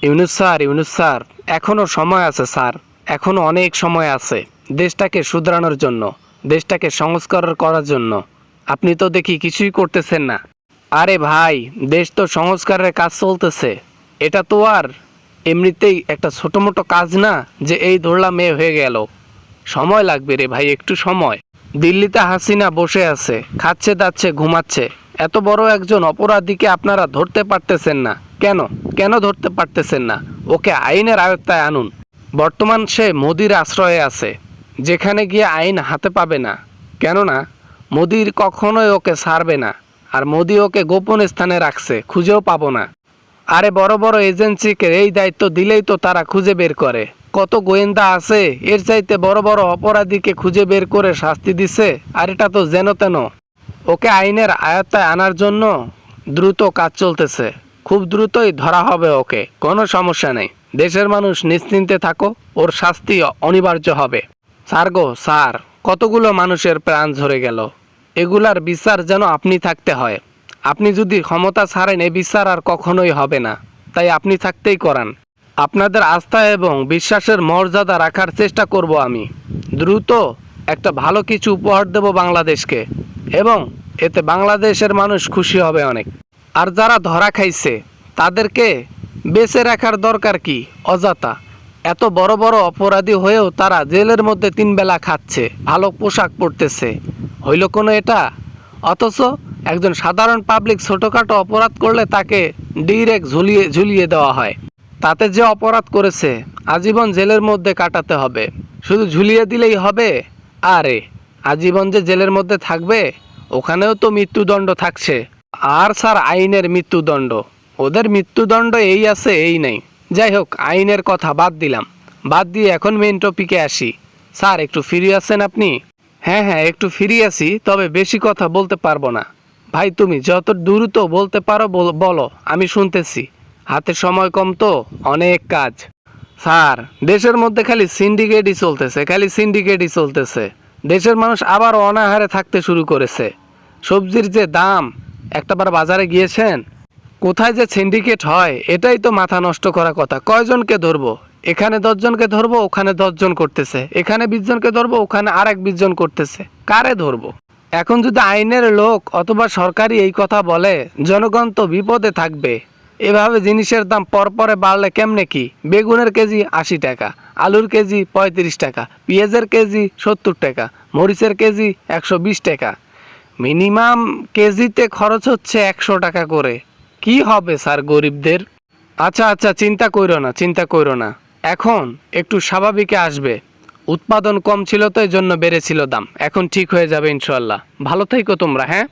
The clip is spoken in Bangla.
ইউনুস স্যার, এখনো সময় আছে স্যার, এখনো অনেক সময় আছে দেশটাকে শুধরানোর জন্য, দেশটাকে সংস্কার করার জন্য। আপনি তো দেখি কিছুই করতেছেন না। আরে ভাই, দেশ তো সংস্কারের কাজ চলতেছে। এটা তো আর এমনিতেই একটা ছোটো মোটো কাজ না যে এই ধরলাম এ হয়ে গেল। সময় লাগবে রে ভাই, একটু সময়। দিল্লিতে হাসিনা বসে আছে, খাচ্ছে দাচ্ছে ঘুমাচ্ছে। এত বড় একজন অপরাধীকে আপনারা ধরতে পারতেছেন না কেন? কেন ধরতে পারতেছেন না? ওকে আইনের আয়ত্তায় আনুন। বর্তমান সে মোদির আশ্রয়ে আছে, যেখানে গিয়ে আইন হাতে পাবে না। কেননা মোদির কখনোই ওকে ছাড়বে না, আর মোদি ওকে গোপন স্থানে রাখছে, খুঁজেও পাবো না। আরে বড় বড় এজেন্সিকে এই দায়িত্ব দিলেই তো তারা খুঁজে বের করে। কত গোয়েন্দা আছে, এর চাইতে বড় বড় অপরাধীকে খুঁজে বের করে শাস্তি দিছে। আর এটা তো যেন তেন। ওকে আইনের আয়ত্তায় আনার জন্য দ্রুত কাজ চলতেছে, খুব দ্রুতই ধরা হবে ওকে, কোনো সমস্যা নেই। দেশের মানুষ নিশ্চিন্তে থাকো, ওর শাস্তি অনিবার্য হবে। স্যার গো স্যার, কতগুলো মানুষের প্রাণ ঝরে গেল, এগুলার বিচার যেন আপনি থাকতে হয়। আপনি যদি ক্ষমতা ছাড়েন এ বিচার আর কখনোই হবে না, তাই আপনি থাকতেই করান। আপনাদের আস্থা এবং বিশ্বাসের মর্যাদা রাখার চেষ্টা করব আমি। দ্রুত একটা ভালো কিছু উপহার দেব বাংলাদেশকে, এবং এতে বাংলাদেশের মানুষ খুশি হবে অনেক। আর যারা ধরা খাইছে তাদেরকে বেঁচে রাখার দরকার কি? অযথা এত বড় বড় অপরাধী হয়েও তারা জেলের মধ্যে 3 বেলা খাচ্ছে, ভালো পোশাক পরতেছে। হইল কোনো এটা? অথচ একজন সাধারণ পাবলিক ছোটোখাটো অপরাধ করলে তাকে ডিরেক্ট ঝুলিয়ে দেওয়া হয়। তাতে যে অপরাধ করেছে আজীবন জেলের মধ্যে কাটাতে হবে। শুধু ঝুলিয়ে দিলেই হবে? আরে আজীবন যে জেলের মধ্যে থাকবে, ওখানেও তো মৃত্যুদণ্ড থাকছে। আর স্যার আইনের মৃত্যুদণ্ড, ওদের মৃত্যুদণ্ড এই আছে এই নেই। যাই হোক, আইনের কথা বাদ দিলাম, বাদ দিয়ে এখন মেন টপিকে আসি। স্যার একটু ফ্রি আছেন আপনি? হ্যাঁ হ্যাঁ, একটু ফ্রি আছি, তবে বেশি কথা বলতে পারবো না। ভাই তুমি যত দ্রুত বলতে পারো বলো, আমি শুনতেছি। হাতে সময় কম তো, অনেক কাজ। স্যার দেশের মধ্যে খালি সিন্ডিকেটই চলতেছে, খালি সিন্ডিকেটই চলতেছে। দেশের মানুষ আবার অনাহারে থাকতে শুরু করেছে। সবজির যে দাম, একটাবার বাজারে গিয়েছেন? কোথায় যে সিন্ডিকেট হয় এটাই তো মাথা নষ্ট করা কথা। কয়জনকে ধরবো? এখানে 10 জনকে ধরবো, ওখানে 10 জন করতেছে। এখানে 20 জনকে ধরবো, ওখানে আরেক 20 জন করতেছে। কারে ধরবো? এখন যদি আইনের লোক অথবা সরকারি এই কথা বলে, জনগণ তো বিপদে থাকবে। এভাবে জিনিসের দাম পরপরে বাড়লে কেমনে কি? বেগুনের কেজি 80 টাকা, আলুর কেজি 35 টাকা, পেঁয়াজের কেজি 70 টাকা, মরিচের কেজি 120 টাকা। মিনিমাম কেজিতে খরচ হচ্ছে 100 টাকা করে। কি হবে স্যার গরিবদের? আচ্ছা আচ্ছা, চিন্তা কইরো না, চিন্তা কইরো না। এখন একটু স্বাভাবিকে আসবে। উৎপাদন কম ছিল তো এই জন্য বেড়েছিল দাম, এখন ঠিক হয়ে যাবে ইনশাল্লাহ। ভালো থেকো তোমরা, হ্যাঁ।